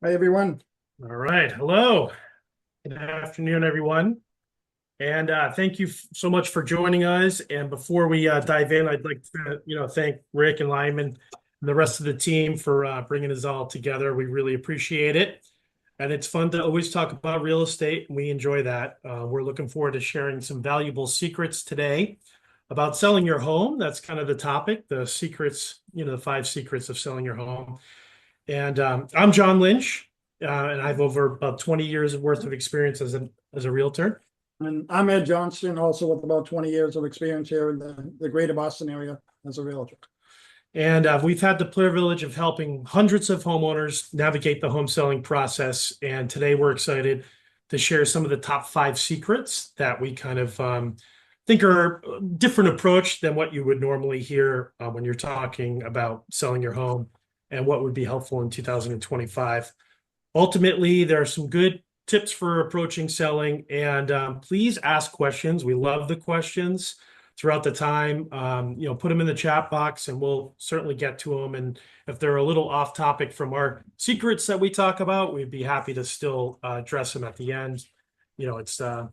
Hi, everyone. All right. Hello. Good afternoon, everyone. And thank you so much for joining us. And before we dive in, I'd like to, thank Rick and Lyman and the rest of the team for bringing us all together. We really appreciate it. And it's fun to always talk about real estate. We enjoy that. We're looking forward to sharing some valuable secrets today about selling your home. That's kind of the topic, the secrets, the 5 secrets of selling your home. And I'm John Lynch, and I have over about 20 years worth of experience as a realtor. And I'm Ed Johnston, also with about 20 years of experience here in the greater Boston area as a realtor. And we've had the privilege of helping hundreds of homeowners navigate the home selling process. And today we're excited to share some of the top 5 secrets that we kind of think are a different approach than what you would normally hear when you're talking about selling your home and what would be helpful in 2025. Ultimately, there are some good tips for approaching selling, and please ask questions. We love the questions throughout the time. Put them in the chat box, and we'll certainly get to them. And if they're a little off topic from our secrets that we talk about, we'd be happy to still address them at the end. It's an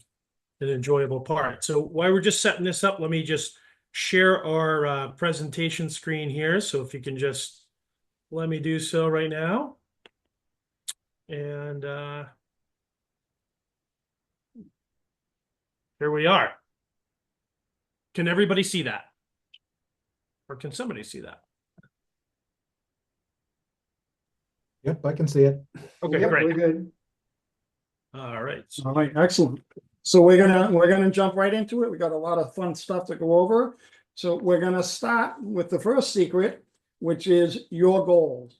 enjoyable part. So while we're just setting this up, let me just share our presentation screen here. So if you can just let me do so right now. And here we are. Can everybody see that? Or can somebody see that? Yep, I can see it. Okay, Yep, great. we're good. All right. All right, excellent. So we're gonna jump right into it. We got a lot of fun stuff to go over. So we're gonna start with the first secret, which is your goals.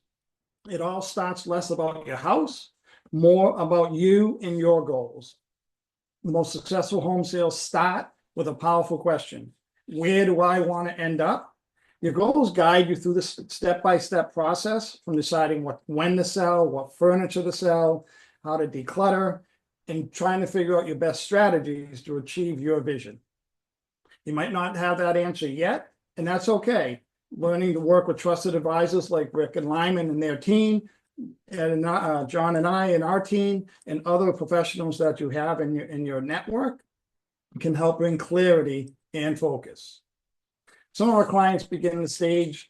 It all starts less about your house, more about you and your goals. The most successful home sales start with a powerful question. Where do I want to end up? Your goals guide you through the step-by-step process from deciding when to sell, what furniture to sell, how to declutter, and trying to figure out your best strategies to achieve your vision. You might not have that answer yet, and that's okay. Learning to work with trusted advisors like Rick and Lyman and their team, and John and I and our team, and other professionals that you have in your network can help bring clarity and focus. Some of our clients begin the stage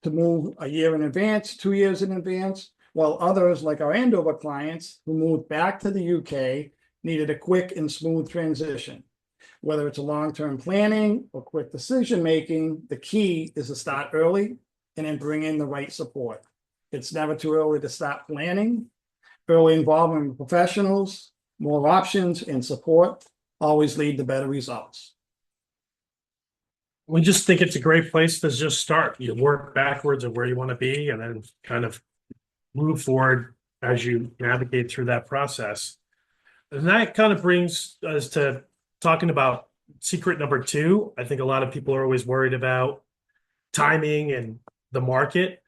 to move a year in advance, 2 years in advance, while others, like our Andover clients who moved back to the UK, needed a quick and smooth transition. Whether it's a long-term planning or quick decision-making, the key is to start early and then bring in the right support. It's never too early to start planning. Early involvement with professionals, more options, and support always lead to better results. We just think it's a great place to just start. You work backwards of where you want to be and then kind of move forward as you navigate through that process. And that kind of brings us to talking about secret number 2. I think a lot of people are always worried about timing and the market.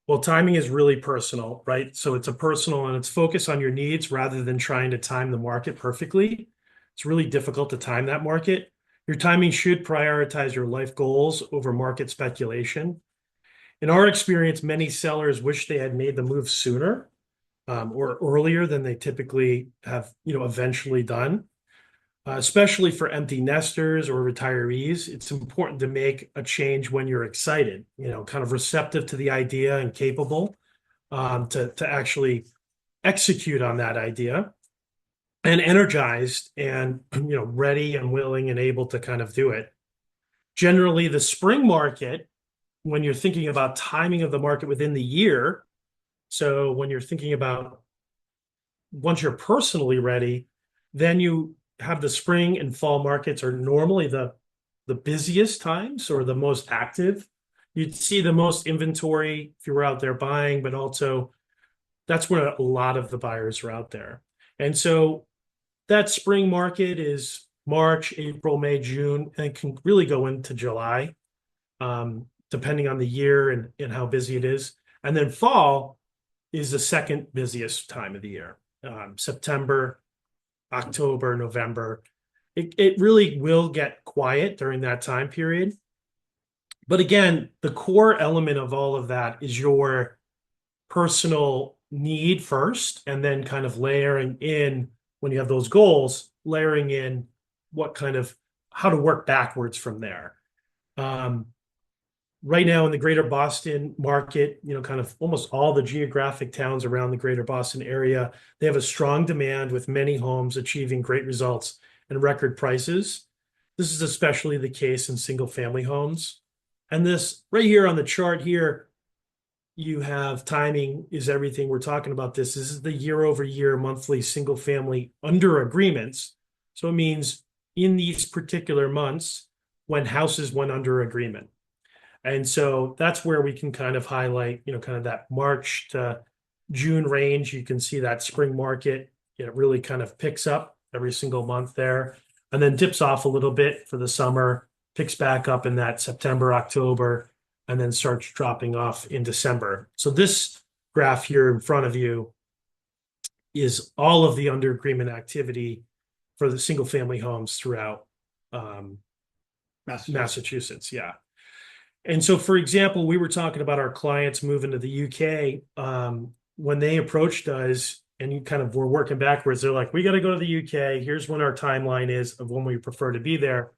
Well, timing is really personal, right? So it's a personal and it's focused on your needs rather than trying to time the market perfectly. It's really difficult to time that market. Your timing should prioritize your life goals over market speculation. In our experience, many sellers wish they had made the move sooner or earlier than they typically have, eventually done. Especially for empty nesters or retirees, it's important to make a change when you're excited, kind of receptive to the idea and capable to actually execute on that idea, and energized and ready and willing and able to kind of do it. Generally, the spring market, when you're thinking about timing of the market within the year, so when you're thinking about once you're personally ready, then you have the spring and fall markets are normally the busiest times or the most active. You'd see the most inventory if you were out there buying, but also that's where a lot of the buyers are out there. And so that spring market is March, April, May, June, and can really go into July, depending on the year and how busy it is. And then fall is the second busiest time of the year. September, October, November. It really will get quiet during that time period. But again, the core element of all of that is your personal need first, and then kind of layering in, when you have those goals, layering in how to work backwards from there. Right now in the greater Boston market, kind of almost all the geographic towns around the greater Boston area, they have a strong demand with many homes achieving great results and record prices. This is especially the case in single family homes. And this right here on the chart here, you have timing is everything we're talking about. This is the year over year monthly single family under agreements. So it means in these particular months when houses went under agreement. And so that's where we can kind of highlight, kind of that March to June range. You can see that spring market, it really kind of picks up every single month there, and then dips off a little bit for the summer, picks back up in that September, October, and then starts dropping off in December. So this graph here in front of you is all of the under agreement activity for the single family homes throughout Massachusetts. Yeah. And so, for example, we were talking about our clients moving to the UK. When they approached us and you kind of were working backwards, they're like, we got to go to the UK. Here's when our timeline is of when we prefer to be there.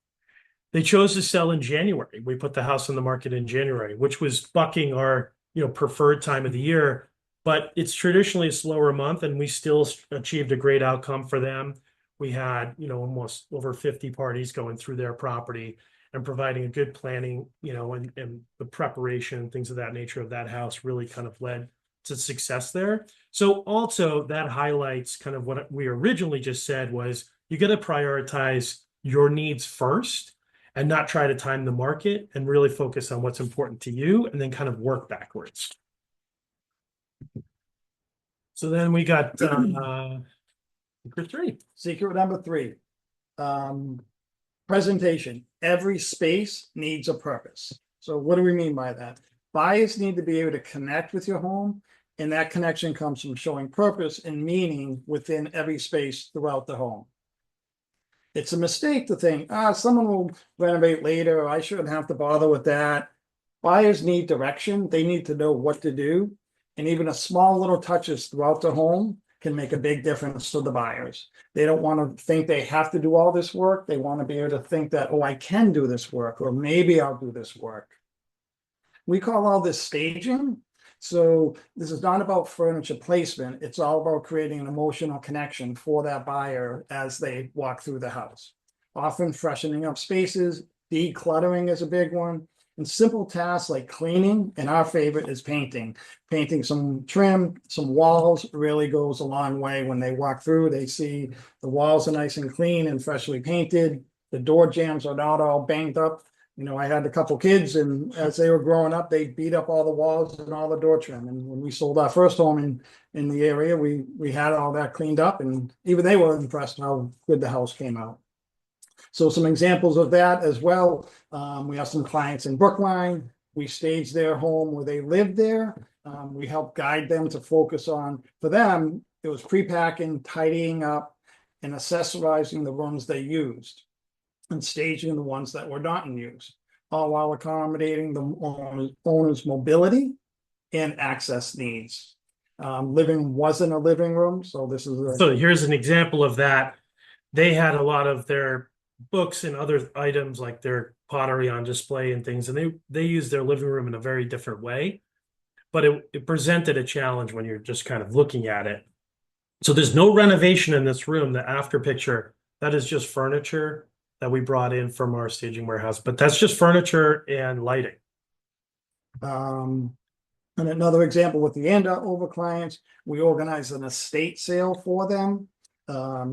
They chose to sell in January. We put the house on the market in January, which was bucking our, preferred time of the year. But it's traditionally a slower month, and we still achieved a great outcome for them. We had, almost over 50 parties going through their property and providing a good planning, and the preparation and things of that nature of that house really kind of led to success there. So also that highlights kind of what we originally just said was you got to prioritize your needs first and not try to time the market, and really focus on what's important to you and then kind of work backwards. So then we got secret 3. Secret number 3. Presentation. Every space needs a purpose. So what do we mean by that? Buyers need to be able to connect with your home, and that connection comes from showing purpose and meaning within every space throughout the home. It's a mistake to think, someone will renovate later, or I shouldn't have to bother with that. Buyers need direction. They need to know what to do. And even a small little touches throughout the home can make a big difference to the buyers. They don't want to think they have to do all this work. They want to be able to think that, I can do this work, or maybe I'll do this work. We call all this staging. So this is not about furniture placement. It's all about creating an emotional connection for that buyer as they walk through the house. Often freshening up spaces, decluttering is a big one. And simple tasks like cleaning, and our favorite is painting. Painting some trim, some walls really goes a long way. When they walk through, they see the walls are nice and clean and freshly painted. The door jambs are not all banged up. I had a couple kids, and as they were growing up, they beat up all the walls and all the door trim. And when we sold our first home in the area, we had all that cleaned up, and even they were impressed how good the house came out. So some examples of that as well. We have some clients in Brookline. We staged their home where they lived there. We helped guide them to focus on, for them, it was pre-packing, tidying up, and accessorizing the rooms they used, and staging the ones that were not in use, all while accommodating the owner's mobility and access needs. Living wasn't a living room, so this is So here's an example of that. They had a lot of their books and other items like their pottery on display and things, and they use their living room in a very different way, but it presented a challenge when you're just kind of looking at it. So there's no renovation in this room. The after picture, that is just furniture that we brought in from our staging warehouse, but that's just furniture and lighting. And another example with the Andover clients, we organized an estate sale for them.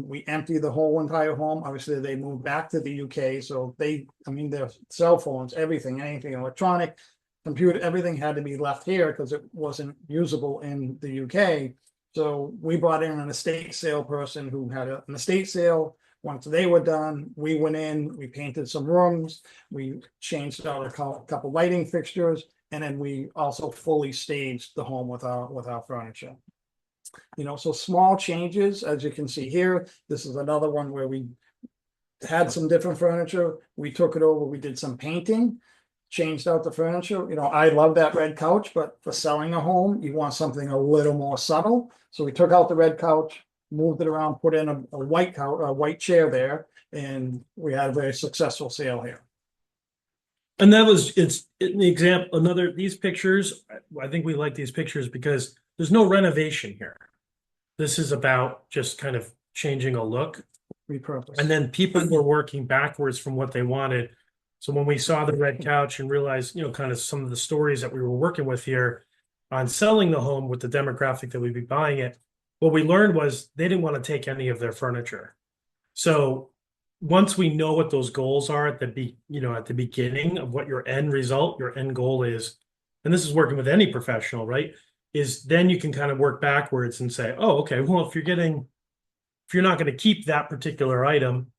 We emptied the whole entire home. Obviously, they moved back to the UK, so their cell phones, anything electronic, computer, everything had to be left here because it wasn't usable in the UK. So we brought in an estate sale person who had an estate sale. Once they were done, we went in, we painted some rooms, we changed out a couple lighting fixtures, and then we also fully staged the home with our furniture. So small changes, as you can see here. This is another one where we had some different furniture. We took it over, we did some painting. changed out the furniture. You know, I love that red couch, but for selling a home, you want something a little more subtle. So we took out the red couch, moved it around, put in a white couch, a white chair there, and we had a very successful sale here. And that was, it's an example, these pictures, I think we like these pictures because there's no renovation here. This is about just kind of changing a look. Repurposed. And then people were working backwards from what they wanted. So when we saw the red couch and realized, you know, kind of some of the stories that we were working with here on selling the home with the demographic that we'd be buying it, what we learned was they didn't want to take any of their furniture. So once we know what those goals are at the beginning of what your end result, your end goal is, and this is working with any professional, right? Is then you can kind of work backwards and say, oh, okay, well, if you're not going to keep that particular item,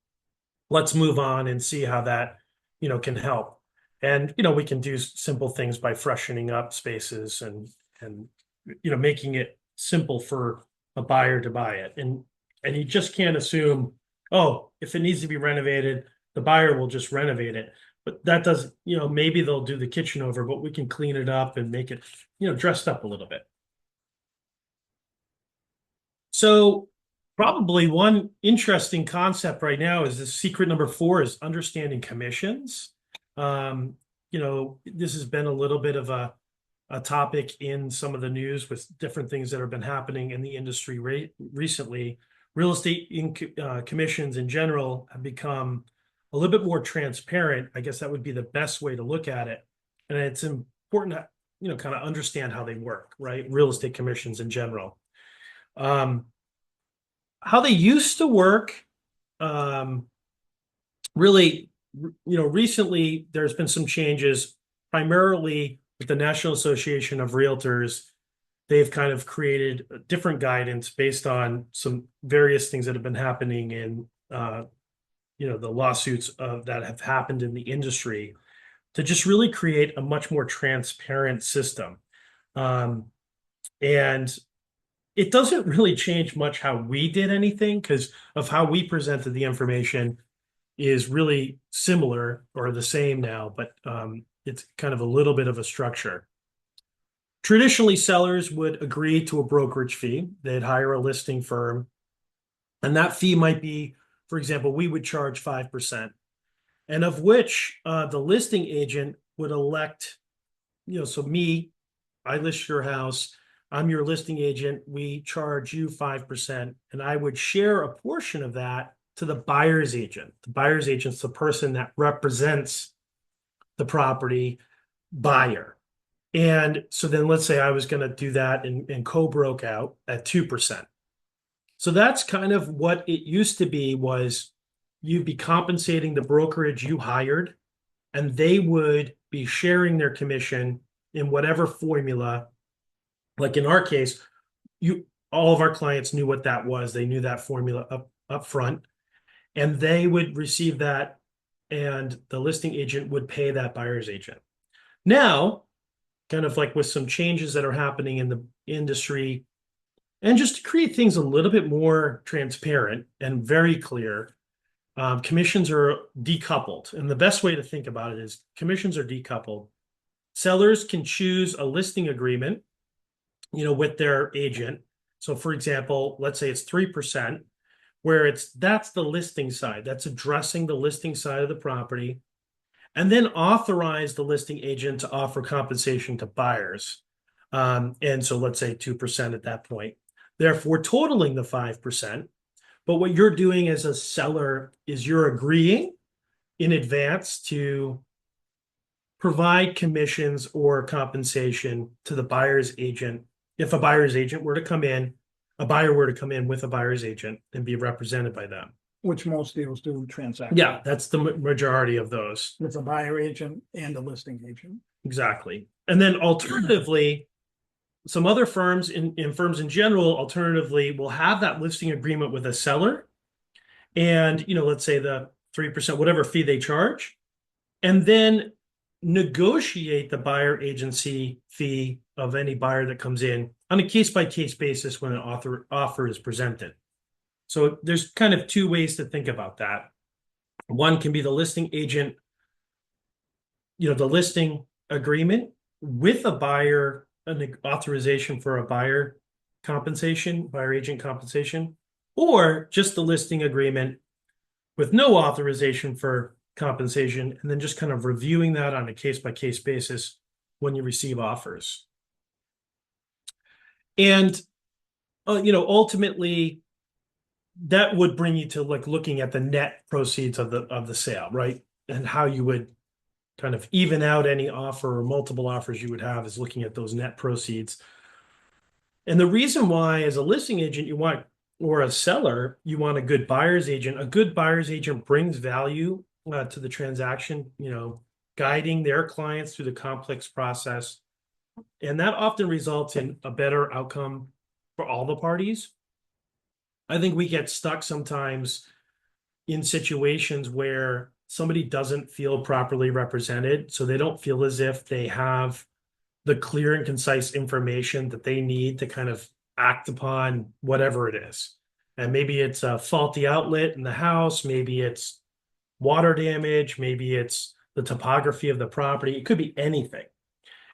let's move on and see how that, you know, can help. And, you know, we can do simple things by freshening up spaces and, you know, making it simple for a buyer to buy it. And you just can't assume, oh, if it needs to be renovated, the buyer will just renovate it. But that doesn't, you know, maybe they'll do the kitchen over, but we can clean it up and make it, you know, dressed up a little bit. So probably one interesting concept right now is the secret number 4 is understanding commissions. You know, this has been a little bit of a topic in some of the news with different things that have been happening in the industry recently. Real estate commissions in general have become a little bit more transparent. I guess that would be the best way to look at it. And it's important to, you know, kind of understand how they work, right? Real estate commissions in general. How they used to work, really, you know, recently there's been some changes, primarily with the National Association of Realtors. They've kind of created a different guidance based on some various things that have been happening in, you know, the lawsuits that have happened in the industry to just really create a much more transparent system. And it doesn't really change much how we did anything because of how we presented the information is really similar or the same now, but it's kind of a little bit of a structure. Traditionally, sellers would agree to a brokerage fee. They'd hire a listing firm, and that fee might be, for example, we would charge 5%, and of which the listing agent would elect, you know, so me, I list your house, I'm your listing agent, we charge you 5%, and I would share a portion of that to the buyer's agent. The buyer's agent's the person that represents the property buyer. And so then let's say I was going to do that and co-broke out at 2%. So that's kind of what it used to be, was you'd be compensating the brokerage you hired, and they would be sharing their commission in whatever formula. Like in our case, all of our clients knew what that was. They knew that formula up front, and they would receive that, and the listing agent would pay that buyer's agent. Now, kind of like with some changes that are happening in the industry, and just to create things a little bit more transparent and very clear, commissions are decoupled. And the best way to think about it is commissions are decoupled. Sellers can choose a listing agreement, you know, with their agent. So for example, let's say it's 3%, where that's the listing side, that's addressing the listing side of the property, and then authorize the listing agent to offer compensation to buyers. And so let's say 2% at that point, therefore totaling the 5%. But what you're doing as a seller is you're agreeing in advance to provide commissions or compensation to the buyer's agent. If a buyer's agent were to come in, a buyer were to come in with a buyer's agent and be represented by them. Which most deals do transact. Yeah, that's the majority of those. With a buyer agent and a listing agent. Exactly. And then alternatively, some other firms in firms in general, alternatively, will have that listing agreement with a seller. And, you know, let's say the 3%, whatever fee they charge, and then negotiate the buyer agency fee of any buyer that comes in on a case-by-case basis when an offer is presented. So there's kind of two ways to think about that. One can be the listing agent the listing agreement with a buyer, an authorization for a buyer compensation, buyer agent compensation, or just the listing agreement with no authorization for compensation, and then just kind of reviewing that on a case-by-case basis when you receive offers. And ultimately, that would bring you to like looking at the net proceeds of the sale, right? And how you would kind of even out any offer or multiple offers you would have is looking at those net proceeds. And the reason why, as a listing agent, you want, or a seller, you want a good buyer's agent. A good buyer's agent brings value to the transaction, guiding their clients through the complex process. And that often results in a better outcome for all the parties. I think we get stuck sometimes in situations where somebody doesn't feel properly represented, so they don't feel as if they have the clear and concise information that they need to kind of act upon whatever it is. And maybe it's a faulty outlet in the house, maybe it's water damage, maybe it's the topography of the property. It could be anything.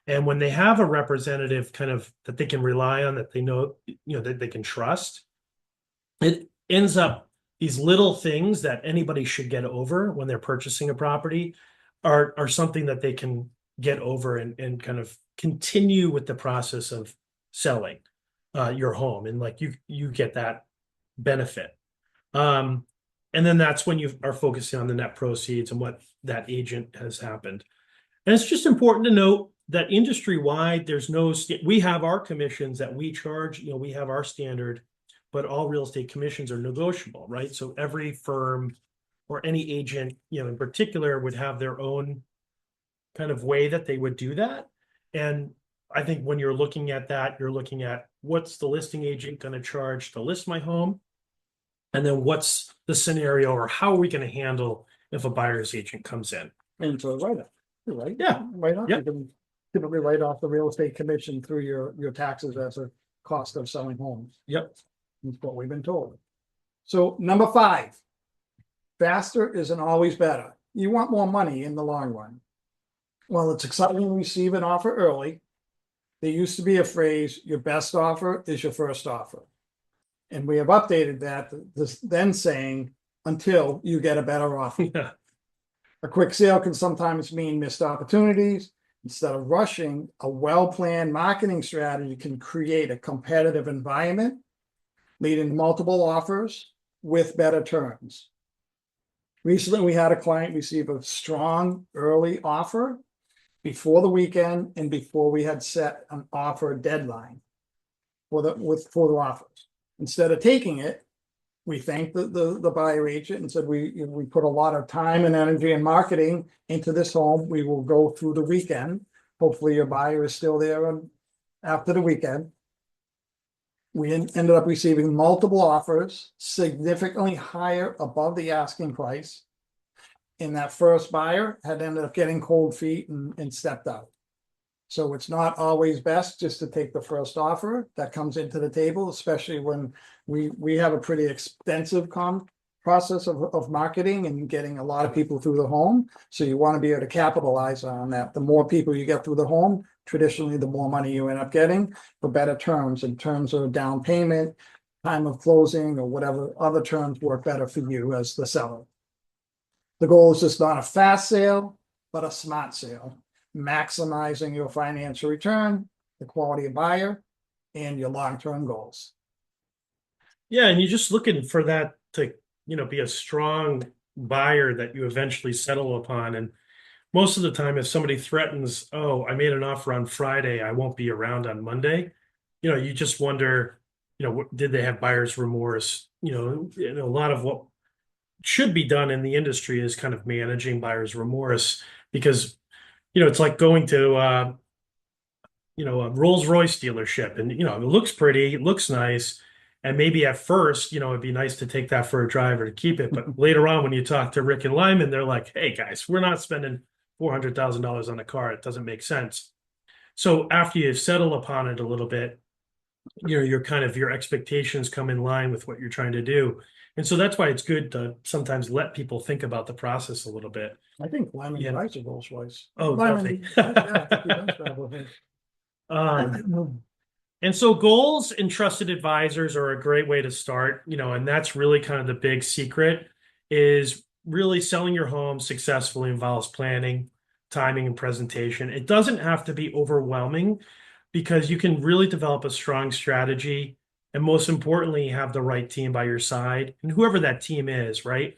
And when they have a representative kind of that they can rely on, that they know, that they can trust, it ends up these little things that anybody should get over when they're purchasing a property are something that they can get over and kind of continue with the process of selling your home, and like you get that benefit. And then that's when you are focusing on the net proceeds and what that agent has happened. And it's just important to note that industry-wide, we have our commissions that we charge, we have our standard, but all real estate commissions are negotiable, right? So every firm or any agent, in particular, would have their own kind of way that they would do that. And I think when you're looking at that, you're looking at what's the listing agent going to charge to list my home? And then what's the scenario, or how are we going to handle if a buyer's agent comes in? And so write-off, right? Yeah. Write-off, Yeah. you can typically write off the real estate commission through your taxes as a cost of selling homes. Yep. That's what we've been told. So number 5, faster isn't always better. You want more money in the long run. Well, it's exciting to receive an offer early. There used to be a phrase, your best offer is your first offer. And we have updated that, then saying, until you get a better offer. Yeah. A quick sale can sometimes mean missed opportunities. Instead of rushing, a well-planned marketing strategy can create a competitive environment, leading to multiple offers with better terms. Recently, we had a client receive a strong early offer before the weekend and before we had set an offer deadline for the offers. Instead of taking it, we thanked the buyer agent and said, we put a lot of time and energy and marketing into this home. We will go through the weekend. Hopefully your buyer is still there after the weekend. We ended up receiving multiple offers, significantly higher above the asking price. And that first buyer had ended up getting cold feet and stepped out. So it's not always best just to take the first offer that comes into the table, especially when we have a pretty extensive process of marketing and getting a lot of people through the home. So you want to be able to capitalize on that. The more people you get through the home, traditionally, the more money you end up getting for better terms in terms of down payment, time of closing, or whatever other terms work better for you as the seller. The goal is just not a fast sale, but a smart sale, maximizing your financial return, the quality of buyer, and your long-term goals. Yeah, and you're just looking for that to, be a strong buyer that you eventually settle upon. And most of the time, if somebody threatens, oh, I made an offer on Friday, I won't be around on Monday, you just wonder, did they have buyer's remorse? A lot of what should be done in the industry is kind of managing buyer's remorse, because, it's like going to, a Rolls-Royce dealership, and, it looks pretty, it looks nice. And maybe at first, it'd be nice to take that for a drive or to keep it. But later on, when you talk to Rick and Lyman, they're like, hey, guys, we're not spending $400,000 on a car. It doesn't make sense. So after you settle upon it a little bit, your expectations come in line with what you're trying to do. And so that's why it's good to sometimes let people think about the process a little bit. I think Lyman Yeah. tries to go twice. Oh, Lyman, definitely. yeah, I think he does travel with Um, and so goals and trusted advisors are a great way to start, and that's really kind of the big secret is really selling your home successfully involves planning, timing, and presentation. It doesn't have to be overwhelming because you can really develop a strong strategy and most importantly, have the right team by your side and whoever that team is, right?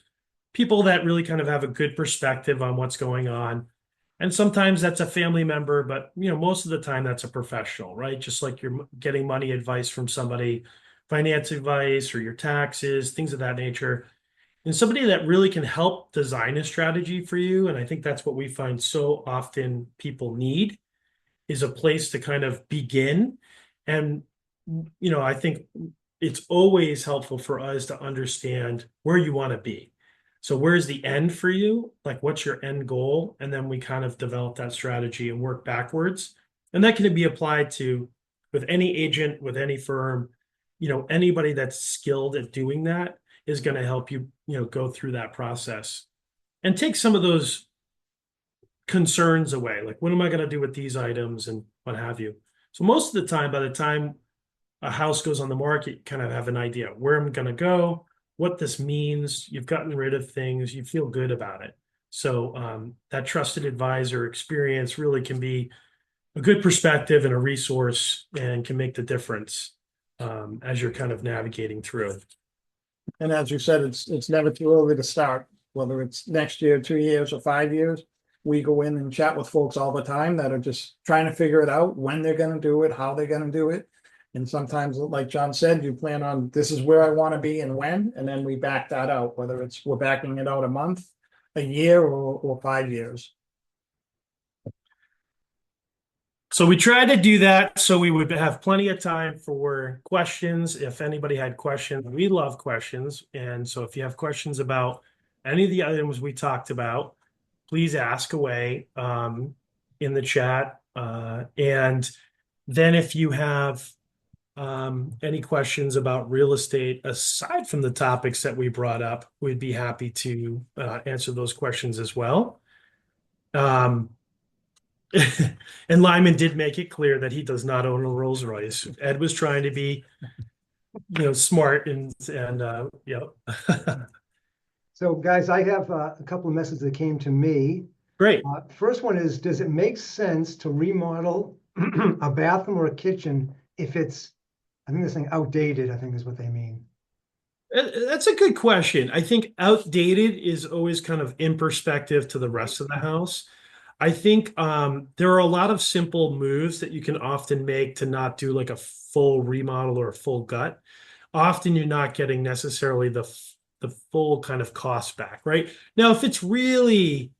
People that really kind of have a good perspective on what's going on. And sometimes that's a family member, but most of the time that's a professional, right? Just like you're getting money advice from somebody, finance advice or your taxes, things of that nature. And somebody that really can help design a strategy for you. And I think that's what we find so often people need is a place to kind of begin. And, I think it's always helpful for us to understand where you want to be. So where's the end for you? Like, what's your end goal? And then we kind of develop that strategy and work backwards. And that can be applied to with any agent, with any firm, anybody that's skilled at doing that is going to help you, go through that process and take some of those concerns away. Like, what am I going to do with these items and what have you? So most of the time, by the time a house goes on the market, you kind of have an idea where I'm going to go, what this means. You've gotten rid of things, you feel good about it. So that trusted advisor experience really can be a good perspective and a resource and can make the difference as you're kind of navigating through. And as you said, it's never too early to start, whether it's next year, 2 years, or 5 years. We go in and chat with folks all the time that are just trying to figure it out, when they're gonna do it, how they're gonna do it. And sometimes, like John said, you plan on, this is where I want to be and when, and then we back that out, whether it's we're backing it out a month, a year, or 5 years. So we tried to do that so we would have plenty of time for questions. If anybody had questions, we love questions. And so if you have questions about any of the items we talked about, please ask away in the chat. And then if you have any questions about real estate aside from the topics that we brought up, we'd be happy to answer those questions as well. And Lyman did make it clear that he does not own a Rolls Royce. Ed was trying to be, smart and So guys, I have a couple of messages that came to me. Great. First one is, does it make sense to remodel a bathroom or a kitchen if it's, I think they're saying outdated, I think is what they mean. That's a good question. I think outdated is always kind of in perspective to the rest of the house. I think there are a lot of simple moves that you can often make to not do like a full remodel or a full gut. Often you're not getting necessarily the full kind of cost back, right? Now, if it's really,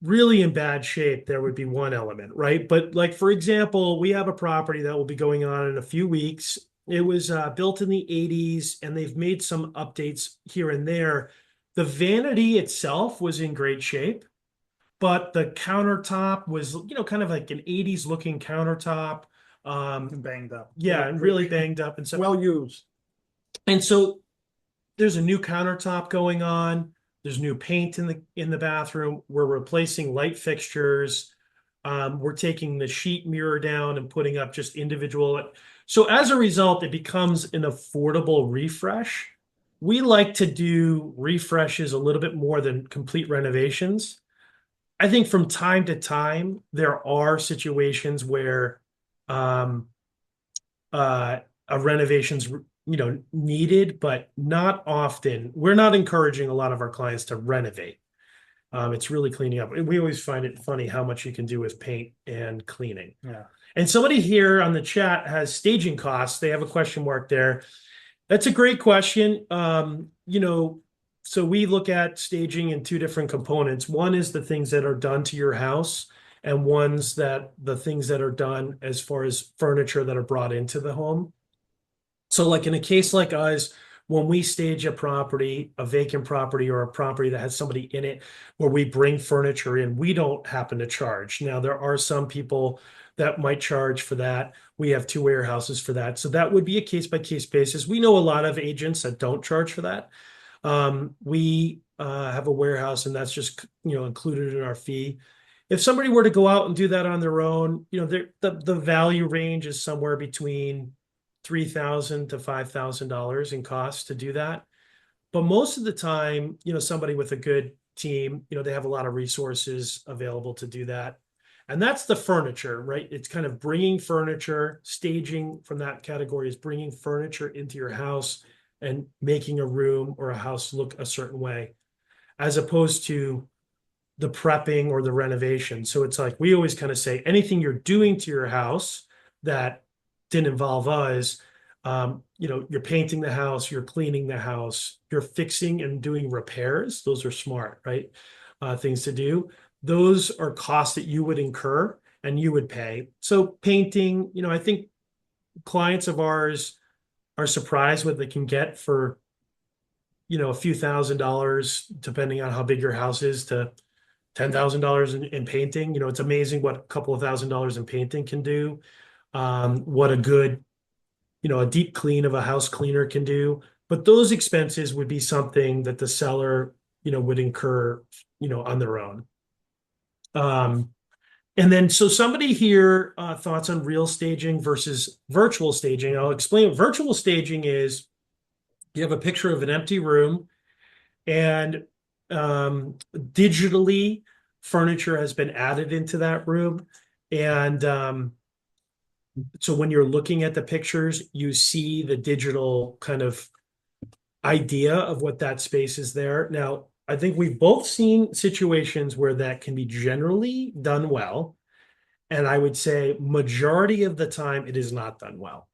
really in bad shape, there would be one element, right? But like, for example, we have a property that will be going on in a few weeks. It was built in the 80s and they've made some updates here and there. The vanity itself was in great shape, but the countertop was, kind of like an 80s looking countertop. Banged up. Yeah, and really banged up and stuff. Well used. And so there's a new countertop going on. There's new paint in the bathroom. We're replacing light fixtures. We're taking the sheet mirror down and putting up just individual. So as a result, it becomes an affordable refresh. We like to do refreshes a little bit more than complete renovations. I think from time to time, there are situations where a renovation's needed, but not often. We're not encouraging a lot of our clients to renovate. It's really cleaning up. And we always find it funny how much you can do with paint and cleaning. Yeah. And somebody here on the chat has staging costs. They have a question mark there. That's a great question. So we look at staging in two different components. One is the things that are done to your house, and the things that are done as far as furniture that are brought into the home. So like in a case like us, when we stage a property, a vacant property or a property that has somebody in it, where we bring furniture in, we don't happen to charge. Now, there are some people that might charge for that. We have two warehouses for that. So that would be a case by case basis. We know a lot of agents that don't charge for that. We have a warehouse and that's just, included in our fee. If somebody were to go out and do that on their own, the value range is somewhere between $3,000 to $5,000 in cost to do that. But most of the time, somebody with a good team, they have a lot of resources available to do that. And that's the furniture, right? It's kind of bringing furniture, staging from that category is bringing furniture into your house and making a room or a house look a certain way, as opposed to the prepping or the renovation. So it's like, we always kind of say anything you're doing to your house that didn't involve us, you're painting the house, you're cleaning the house, you're fixing and doing repairs. Those are smart, right? Things to do. Those are costs that you would incur and you would pay. So painting, I think clients of ours are surprised what they can get for, a few $1,000s, depending on how big your house is, to $10,000 in painting. It's amazing what a couple of $1,000s in painting can do. What a good, a deep clean of a house cleaner can do. But those expenses would be something that the seller, would incur, on their own. And then, so somebody here, thoughts on real staging versus virtual staging. I'll explain what virtual staging is. You have a picture of an empty room and digitally furniture has been added into that room. And so when you're looking at the pictures, you see the digital kind of idea of what that space is there. Now, I think we've both seen situations where that can be generally done well. And I would say majority of the time, it is not done well.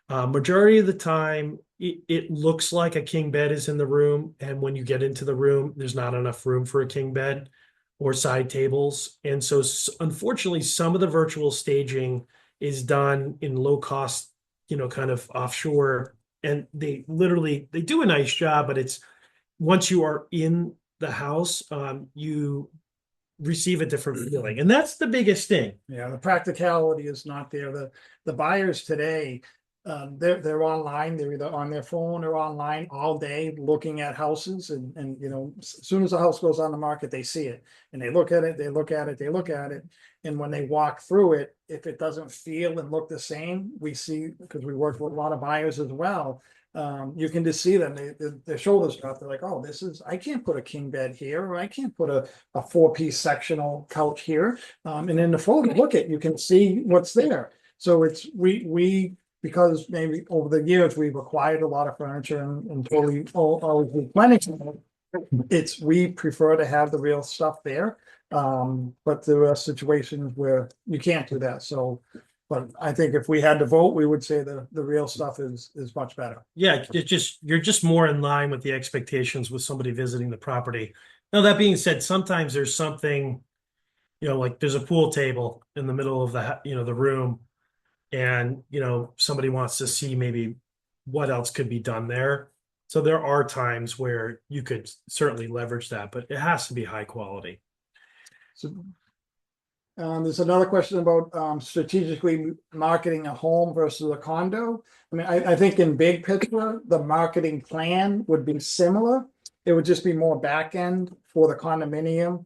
Majority of the time, it looks like a king bed is in the room. And when you get into the room, there's not enough room for a king bed or side tables. And so unfortunately, some of the virtual staging is done in low cost, kind of offshore. And they do a nice job, but it's once you are in the house, you receive a different feeling. And that's the biggest thing. Yeah, the practicality is not there. The buyers today, they're online, they're either on their phone or online all day looking at houses and as soon as the house goes on the market, they see it and they look at it, they look at it, they look at it. And when they walk through it, if it doesn't feel and look the same, we see, because we work with a lot of buyers as well, you can just see them, their shoulders drop. They're like, oh, I can't put a king bed here, or I can't put a 4-piece sectional couch here. And in the photo, you can see what's there. So it's, we because maybe over the years, we've acquired a lot of furniture and totally always replenishing it. We prefer to have the real stuff there. But there are situations where you can't do that. So, but I think if we had to vote, we would say the real stuff is much better. Yeah, you're just more in line with the expectations with somebody visiting the property. Now, that being said, sometimes there's something, like there's a pool table in the middle of the room, and somebody wants to see maybe what else could be done there. So there are times where you could certainly leverage that, but it has to be high quality. So there's another question about strategically marketing a home versus a condo. I mean, I think in big picture, the marketing plan would be similar. It would just be more back end for the condominium.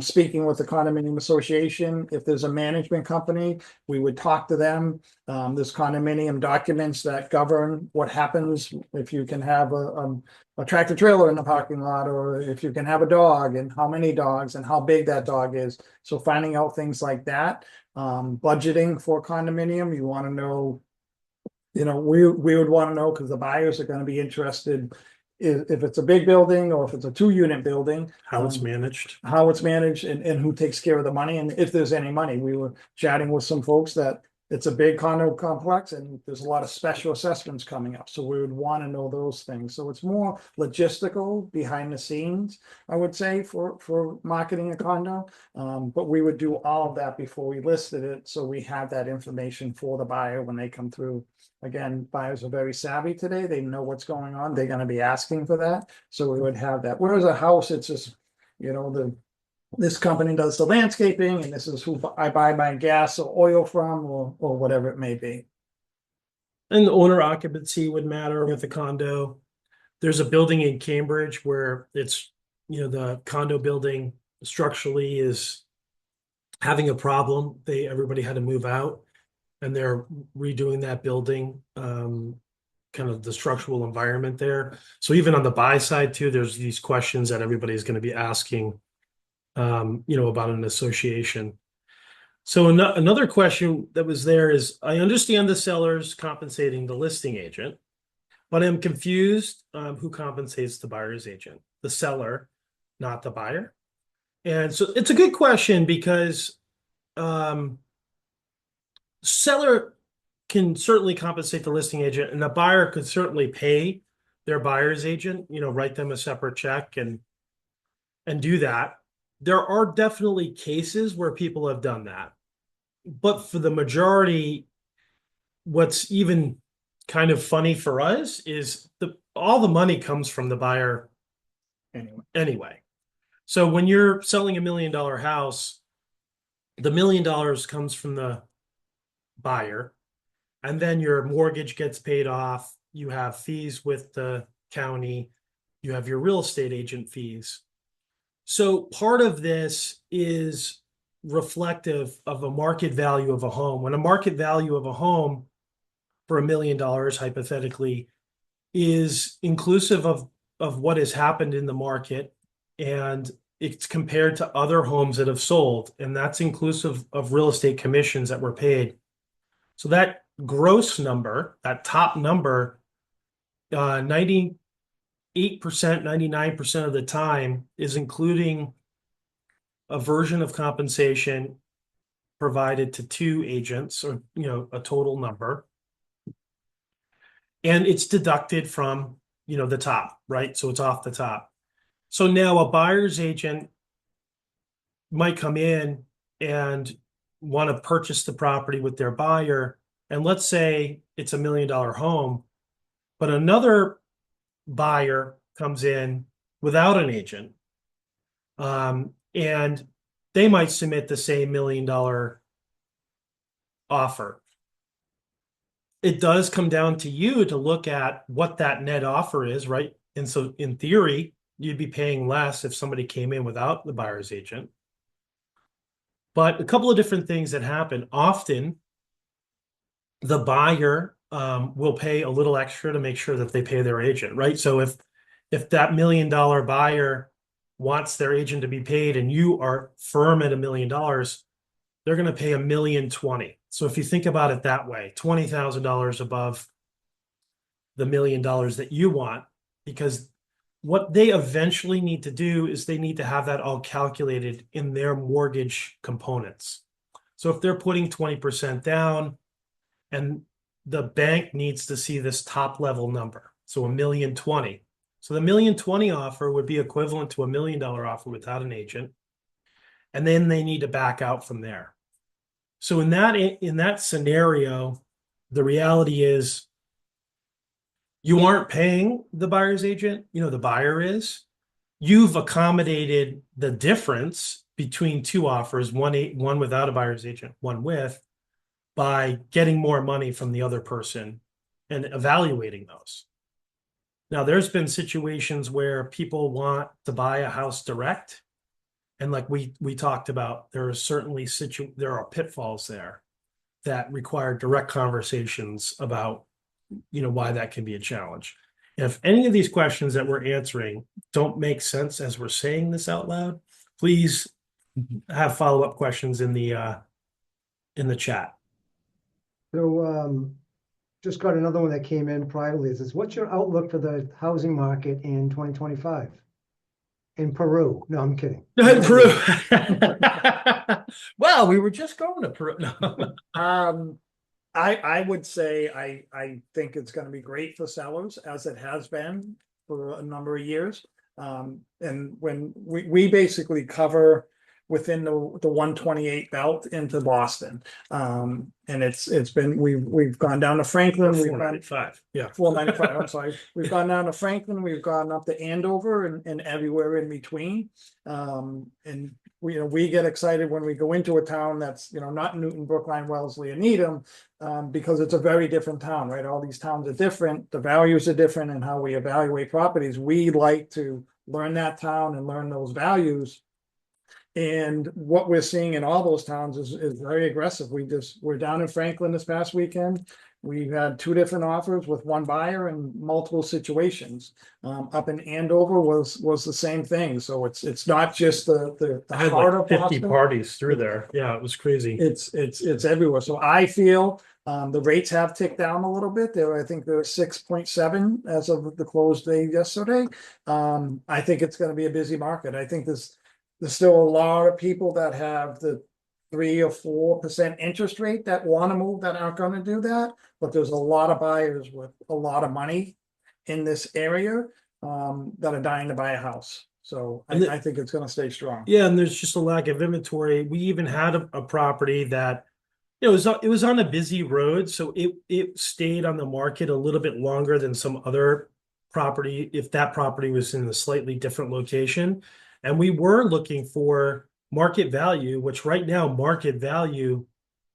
Speaking with the condominium association, if there's a management company, we would talk to them. There's condominium documents that govern what happens if you can have a tractor trailer in the parking lot, or if you can have a dog and how many dogs and how big that dog is. So finding out things like that, budgeting for condominium, you want to know, we would want to know, because the buyers are going to be interested if it's a big building or if it's a 2-unit building, How it's managed. and who takes care of the money, and if there's any money. We were chatting with some folks that it's a big condo complex and there's a lot of special assessments coming up. So we would want to know those things. So it's more logistical behind the scenes, I would say, for marketing a condo. But we would do all of that before we listed it. So we have that information for the buyer when they come through. Again, buyers are very savvy today. They know what's going on. They're going to be asking for that. So we would have that. Whereas a house, it's just, this company does the landscaping, and this is who I buy my gas or oil from, or whatever it may be. And the owner occupancy would matter with the condo. There's a building in Cambridge where it's, the condo building structurally is having a problem. Everybody had to move out, and they're redoing that building, kind of the structural environment there. So even on the buy side too, there's these questions that everybody's going to be asking, about an association. So another question that was there is, I understand the seller's compensating the listing agent, but I'm confused, who compensates the buyer's agent, the seller, not the buyer. And so it's a good question because seller can certainly compensate the listing agent, and the buyer could certainly pay their buyer's agent, write them a separate check and do that. There are definitely cases where people have done that. But for the majority, what's even kind of funny for us is all the money comes from the buyer anyway. So when you're selling $1 million house, the $1 million comes from the buyer, and then your mortgage gets paid off. You have fees with the county. You have your real estate agent fees. So part of this is reflective of a market value of a home. When a market value of a home for $1 million, hypothetically, is inclusive of what has happened in the market, and it's compared to other homes that have sold, and that's inclusive of real estate commissions that were paid. So that gross number, that top number, 98%, 99% of the time is including a version of compensation provided to two agents, or a total number, and it's deducted from the top, right? So it's off the top. So now a buyer's agent might come in and want to purchase the property with their buyer, and let's say it's $1 million home, but another buyer comes in without an agent, and they might submit the same $1 million offer. It does come down to you to look at what that net offer is, right? And so in theory, you'd be paying less if somebody came in without the buyer's agent. But a couple of different things that happen. Often, the buyer will pay a little extra to make sure that they pay their agent, right? So if that $1 million buyer wants their agent to be paid, and you are firm at $1 million, they're going to pay $1.02 million. So if you think about it that way, $20,000 above the $1 million that you want, because what they eventually need to do is they need to have that all calculated in their mortgage components. So if they're putting 20% down, and the bank needs to see this top level number, so $1.02 million. So the $1.02 million offer would be equivalent to $1 million offer without an agent, and then they need to back out from there. So in that scenario, the reality is you aren't paying the buyer's agent, the buyer is. You've accommodated the difference between two offers, one without a buyer's agent, one with, by getting more money from the other person and evaluating those. Now, there's been situations where people want to buy a house direct, and like we talked about, there are certainly there are pitfalls there that require direct conversations about why that can be a challenge. If any of these questions that we're answering don't make sense as we're saying this out loud, please have follow-up questions in the chat. So, just got another one that came in privately. It says, what's your outlook for the housing market in 2025? In Peru? No, I'm kidding. Peru. Well, we were just going to Peru. No. I would say I think it's going to be great for sellers, as it has been for a number of years. And when we basically cover within the 128 belt into Boston. And it's been, we've gone down to Franklin, we've gone 495, yeah. 495, I'm sorry. We've gone down to Franklin, we've gone up to Andover and everywhere in between. And we get excited when we go into a town that's, not Newton, Brookline, Wellesley, and Needham, because it's a very different town, right? All these towns are different, the values are different, and how we evaluate properties. We like to learn that town and learn those values. And what we're seeing in all those towns is very aggressive. We're down in Franklin this past weekend. We've had 2 different offers with one buyer in multiple situations. Up in Andover was the same thing. So it's not just the I had heart like of 50 Boston. parties through there. Yeah, it was crazy. It's everywhere. So I feel the rates have ticked down a little bit. I think they're 6.7 as of the close day yesterday. I think it's going to be a busy market. I think there's still a lot of people that have the 3 or 4% interest rate that want to move that aren't going to do that. But there's a lot of buyers with a lot of money in this area that are dying to buy a house. So I think it's going to stay strong. Yeah, and there's just a lack of inventory. We even had a property that it was on a busy road, so it stayed on the market a little bit longer than some other property if that property was in a slightly different location. And we were looking for market value, which right now market value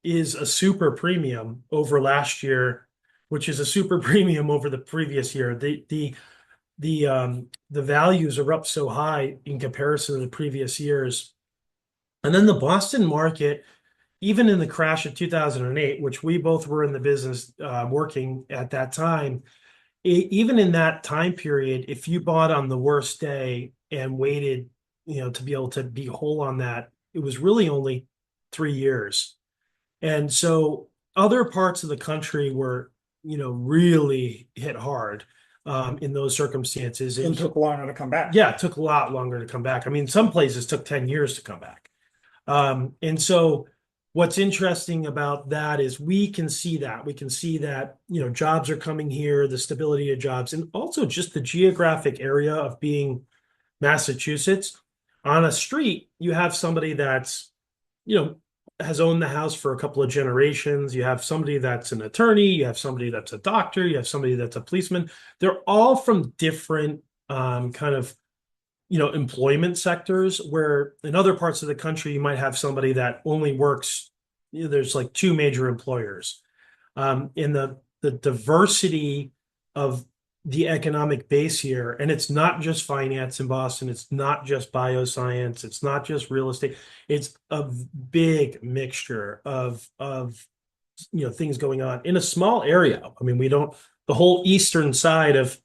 is a super premium over last year, which is a super premium over the previous year. The values are up so high in comparison to the previous years. And then the Boston market, even in the crash of 2008, which we both were in the business working at that time, even in that time period, if you bought on the worst day and waited, to be able to be whole on that, it was really only 3 years. And so other parts of the country were, really hit hard in those circumstances. It took longer to come back. Yeah, it took a lot longer to come back. I mean, some places took 10 years to come back. And so what's interesting about that is we can see that, jobs are coming here, the stability of jobs, and also just the geographic area of being Massachusetts. On a street, you have somebody that's, has owned the house for a couple of generations. You have somebody that's an attorney. You have somebody that's a doctor. You have somebody that's a policeman. They're all from different kind of, employment sectors, where in other parts of the country, you might have somebody that only works, there's like 2 major employers. In the diversity of the economic base here, and it's not just finance in Boston, it's not just bioscience, it's not just real estate, it's a big mixture of things going on in a small area. I mean, the whole eastern side of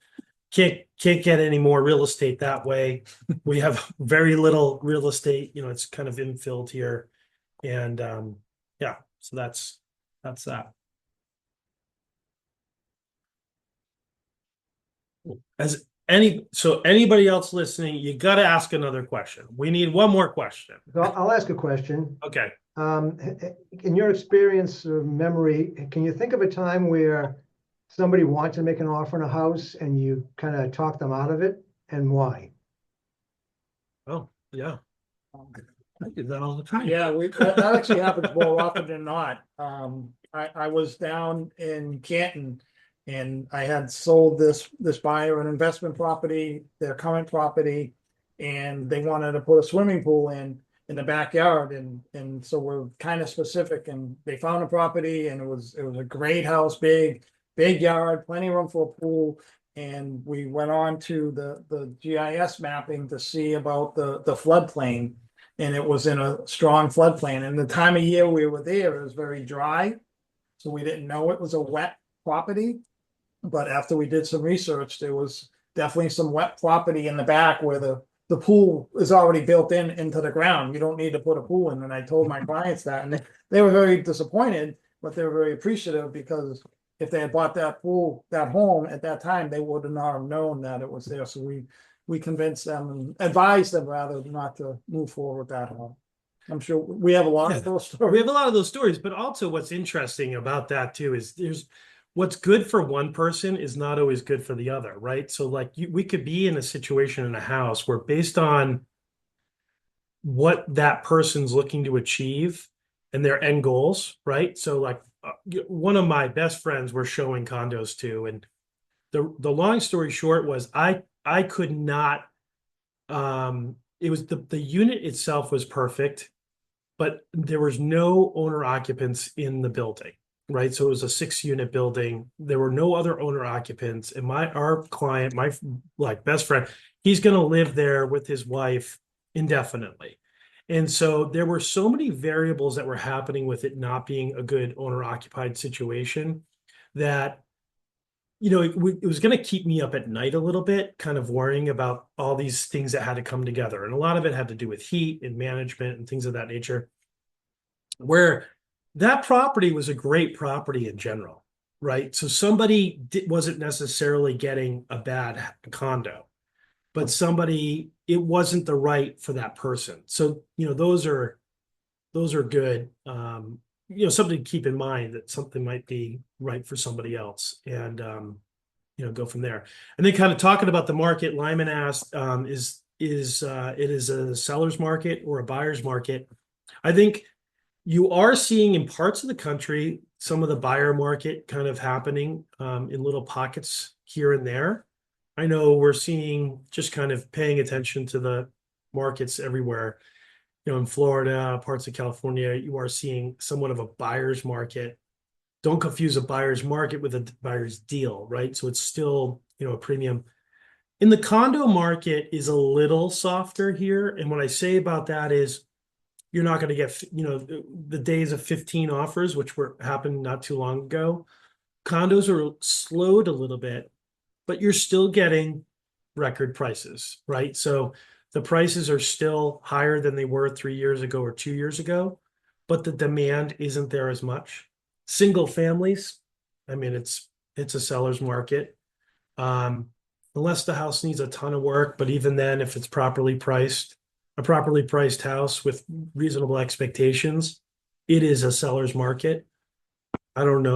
can't get any more real estate that way. We have very little real estate, it's kind of infilled here. And yeah, so that's that. So anybody else listening, you got to ask another question. We need one more question. So I'll ask a question. Okay. In your experience or memory, can you think of a time where somebody wanted to make an offer on a house and you kind of talked them out of it, and why? Oh, yeah. I do that all the time. Yeah, that actually happens more often than not. I was down in Canton and I had sold this buyer an investment property, their current property, and they wanted to put a swimming pool in the backyard, and so we're kind of specific, and they found a property, and it was a great house, big yard, plenty of room for a pool. And we went on to the GIS mapping to see about the floodplain, and it was in a strong floodplain. And the time of year we were there, it was very dry, so we didn't know it was a wet property. But after we did some research, there was definitely some wet property in the back where the pool is already built into the ground. You don't need to put a pool in. And I told my clients that, and they were very disappointed, but they were very appreciative, because if they had bought that home at that time, they would not have known that it was there. So we convinced them and advised them rather not to move forward with that home. I'm sure we have a lot of those stories. We have a lot of those stories, but also what's interesting about that too is what's good for one person is not always good for the other, right? So like we could be in a situation in a house where, based on what that person's looking to achieve and their end goals, right? So like one of my best friends we're showing condos to, and the long story short was I could not it was the unit itself was perfect, but there was no owner occupants in the building, right? So it was a 6 unit building. There were no other owner occupants. And our client, my like best friend, he's going to live there with his wife indefinitely. And so there were so many variables that were happening with it not being a good owner occupied situation that it was going to keep me up at night a little bit, kind of worrying about all these things that had to come together. And a lot of it had to do with heat and management and things of that nature, where that property was a great property in general, right? So somebody wasn't necessarily getting a bad condo, but it wasn't the right for that person. So, those are good. Something to keep in mind that something might be right for somebody else, and go from there. And then kind of talking about the market, Lyman asked, is it is a seller's market or a buyer's market? I think you are seeing in parts of the country some of the buyer market kind of happening in little pockets here and there. I know we're seeing, just kind of paying attention to the markets everywhere. In Florida, parts of California, you are seeing somewhat of a buyer's market. Don't confuse a buyer's market with a buyer's deal, right? So it's still, a premium. In the condo market is a little softer here. And what I say about that is you're not going to get, the days of 15 offers, which happened not too long ago. Condos are slowed a little bit, but you're still getting record prices, right? So the prices are still higher than they were 3 years ago or 2 years ago, but the demand isn't there as much. Single families, I mean, it's a seller's market. Unless the house needs a ton of work, but even then, if it's properly priced, a properly priced house with reasonable expectations, it is a seller's market. I don't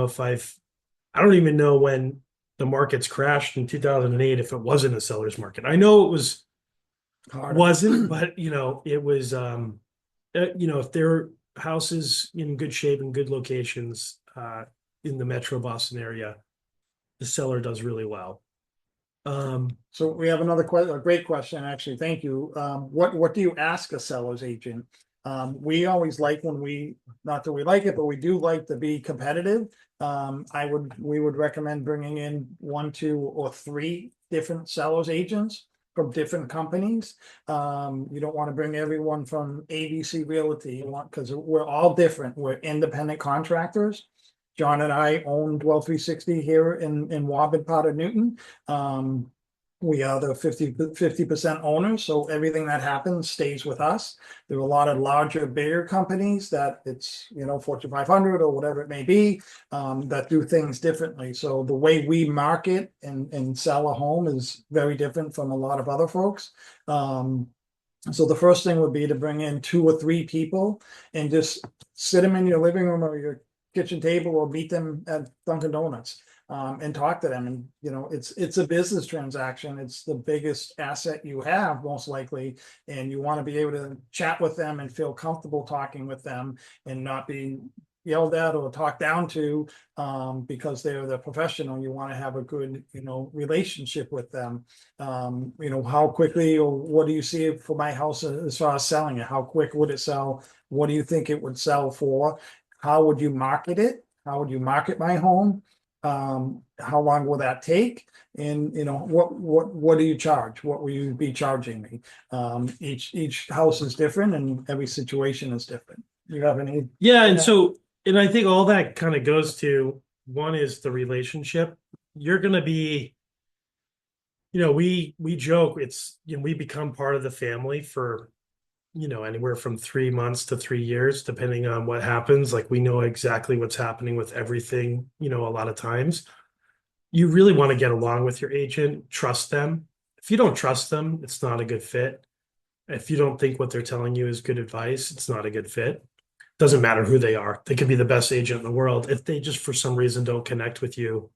even know when the markets crashed in 2008 if it wasn't a seller's market. I know it wasn't, but it was if there are houses in good shape and good locations in the Metro Boston area, the seller does really well. So we have another a great question, actually. Thank you. What do you ask a seller's agent? We always like not that we like it, but we do like to be competitive. We would recommend bringing in 1, 2, or 3 different sellers agents from different companies. You don't want to bring everyone from ABC Realty, because we're all different. We're independent contractors. John and I own Dwell 360 here in Woburn, part of Newton. We are the 50% owners, so everything that happens stays with us. There are a lot of larger, bigger companies that it's, Fortune 500 or whatever it may be, that do things differently. So the way we market and sell a home is very different from a lot of other folks. So the first thing would be to bring in 2 or 3 people and just sit them in your living room or your kitchen table, or meet them at Dunkin' Donuts. And talk to them. And it's a business transaction. It's the biggest asset you have, most likely, and you want to be able to chat with them and feel comfortable talking with them and not be yelled at or talked down to because they're the professional. You want to have a good relationship with them. How quickly, or what do you see for my house as far as selling it? How quick would it sell? What do you think it would sell for? How would you market it? How would you market my home? How long will that take? And what do you charge? What will you be charging me? Each house is different and every situation is different. You have any? Yeah, and I think all that kind of goes to, one is the relationship. You're going to be, we joke, it's, we become part of the family for anywhere from 3 months to 3 years, depending on what happens. Like, we know exactly what's happening with everything, a lot of times. You really want to get along with your agent, trust them. If you don't trust them, it's not a good fit. If you don't think what they're telling you is good advice, it's not a good fit. Doesn't matter who they are. They could be the best agent in the world. If they just for some reason don't connect with you,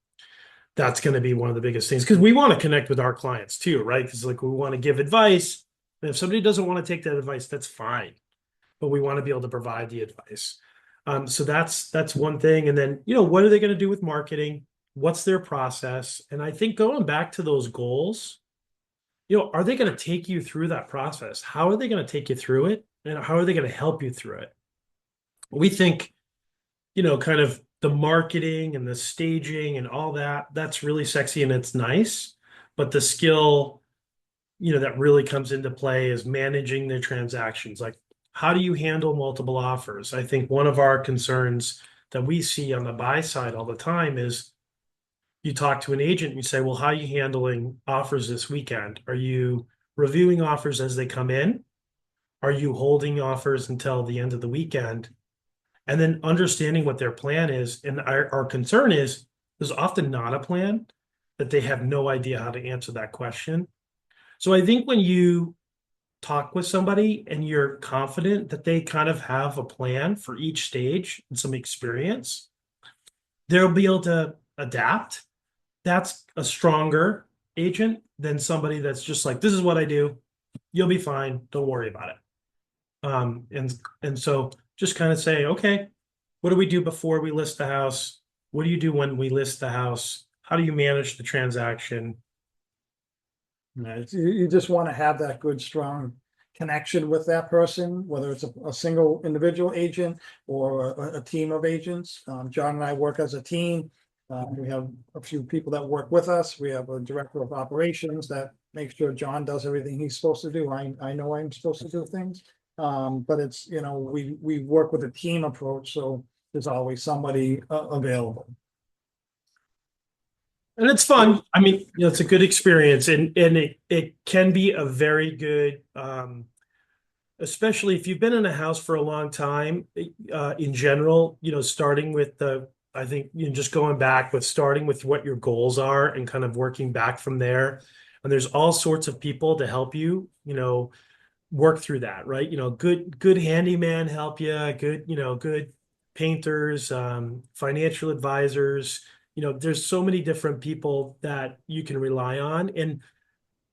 that's going to be one of the biggest things. Because we want to connect with our clients too, right? Because we want to give advice. And if somebody doesn't want to take that advice, that's fine. But we want to be able to provide the advice. So that's one thing. And then, what are they going to do with marketing? What's their process? And I think going back to those goals, are they going to take you through that process? How are they going to take you through it? And how are they going to help you through it? We think, kind of the marketing and the staging and all that, that's really sexy and it's nice. But the skill, that really comes into play is managing the transactions. Like, how do you handle multiple offers? I think one of our concerns that we see on the buy side all the time is you talk to an agent and you say, well, how are you handling offers this weekend? Are you reviewing offers as they come in? Are you holding offers until the end of the weekend? And then understanding what their plan is. And our concern is there's often not a plan, that they have no idea how to answer that question. So I think when you talk with somebody and you're confident that they kind of have a plan for each stage and some experience, they'll be able to adapt. That's a stronger agent than somebody that's just like, this is what I do. You'll be fine. Don't worry about it. And so just kind of say, okay, what do we do before we list the house? What do you do when we list the house? How do you manage the transaction? You just want to have that good, strong connection with that person, whether it's a single individual agent or a team of agents. John and I work as a team. We have a few people that work with us. We have a director of operations that makes sure John does everything he's supposed to do. I know I'm supposed to do things. But it's, we work with a team approach, so there's always somebody available. And it's fun. I mean, it's a good experience, and it can be a very good, especially if you've been in a house for a long time. In general, starting with I think just going back with starting with what your goals are and kind of working back from there. And there's all sorts of people to help you, work through that, right? Good handyman help you, good painters, financial advisors. There's so many different people that you can rely on. And,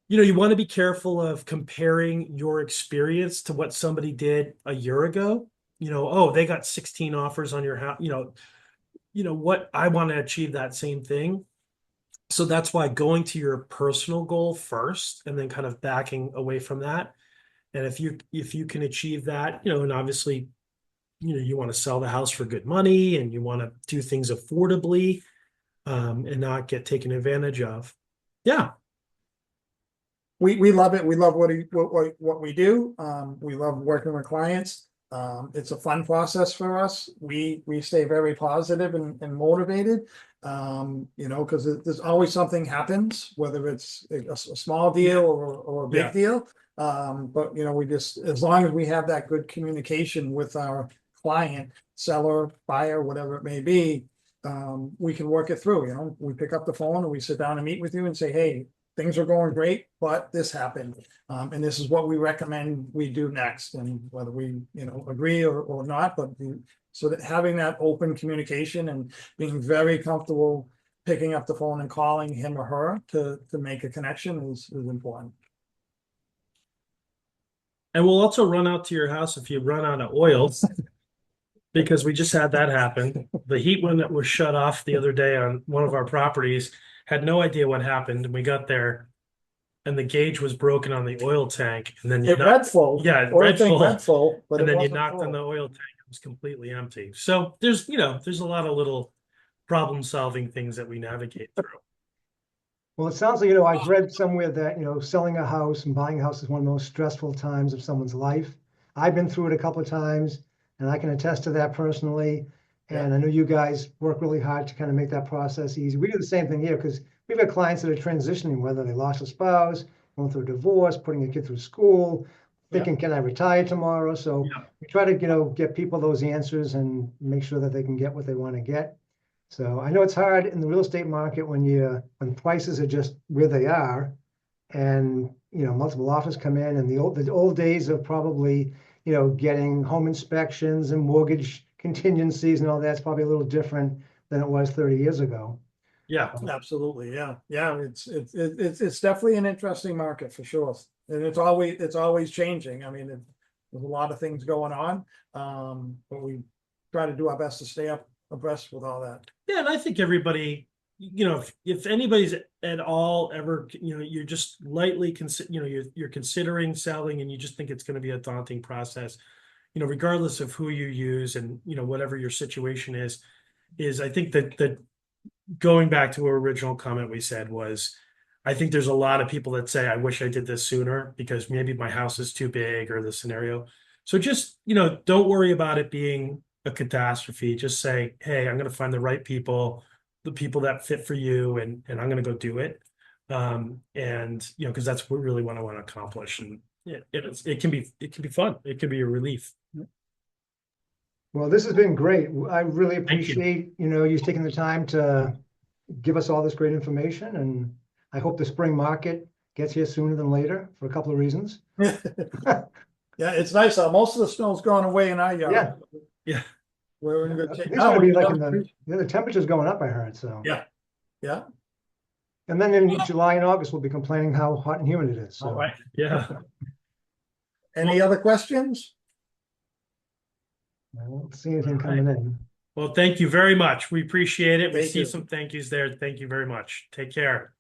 you want to be careful of comparing your experience to what somebody did a year ago. Oh, they got 16 offers on your house. What I want to achieve that same thing. So that's why going to your personal goal first and then kind of backing away from that. And if you can achieve that, and obviously, you want to sell the house for good money and you want to do things affordably, and not get taken advantage of. Yeah. We love it. We love what we do. We love working with clients. It's a fun process for us. We stay very positive and motivated. Because there's always something happens, whether it's a small deal or a big deal. But we just, as long as we have that good communication with our client, seller, buyer, whatever it may be, we can work it through. We pick up the phone and we sit down and meet with you and say, hey, things are going great, but this happened. And this is what we recommend we do next. And whether we, agree or not, but so that having that open communication and being very comfortable picking up the phone and calling him or her to make a connection is important. And we'll also run out to your house if you run out of oil, because we just had that happen. The heat one that was shut off the other day on one of our properties, had no idea what happened. And we got there and the gauge was broken on the oil tank. And then It read full. Yeah, Or read full. read full, but And it then you wasn't knocked on full. the oil tank, it was completely empty. So there's a lot of little problem solving things that we navigate through. Well, it sounds like, I've read somewhere that, selling a house and buying a house is one of the most stressful times of someone's life. I've been through it a couple of times and I can attest to that personally. And I know you guys work really hard to kind of make that process easy. We do the same thing here because we've got clients that are transitioning, whether they lost a spouse, going through a divorce, putting a kid through school, thinking, can I retire tomorrow? So we try to, get people those answers and make sure that they can get what they want to get. So I know it's hard in the real estate market when prices are just where they are and, multiple offers come in, and the old days of probably, getting home inspections and mortgage contingencies and all that's probably a little different than it was 30 years ago. Yeah. Absolutely. Yeah. It's definitely an interesting market for sure. And it's always changing. I mean, there's a lot of things going on. But we try to do our best to stay abreast with all that. Yeah, and I think everybody, if anybody's at all ever, you're just lightly you're considering selling and you just think it's going to be a daunting process, regardless of who you use and whatever your situation is I think that going back to our original comment we said was, I think there's a lot of people that say, I wish I did this sooner because maybe my house is too big or the scenario. So just, don't worry about it being a catastrophe. Just say, hey, I'm going to find the right people, the people that fit for you, and I'm going to go do it. Because that's what really what I want to accomplish. And it can be fun. It can be a relief. Well, this has been great. I really Thank you. appreciate, you taking the time to give us all this great information, and I hope the spring market gets here sooner than later for a couple of reasons. Yeah, it's nice. Most of the snow's gone away in our yard. Yeah. We're in good It's shape. gonna be like the temperature's going up, I heard, so. Yeah. Yeah. And then in July and August, we'll be complaining how hot and humid it is, All so. right. Yeah. Any other questions? I don't see anything coming in. Well, thank you very much. We appreciate it. We Thank see you. some thank yous there. Thank you very much. Take care.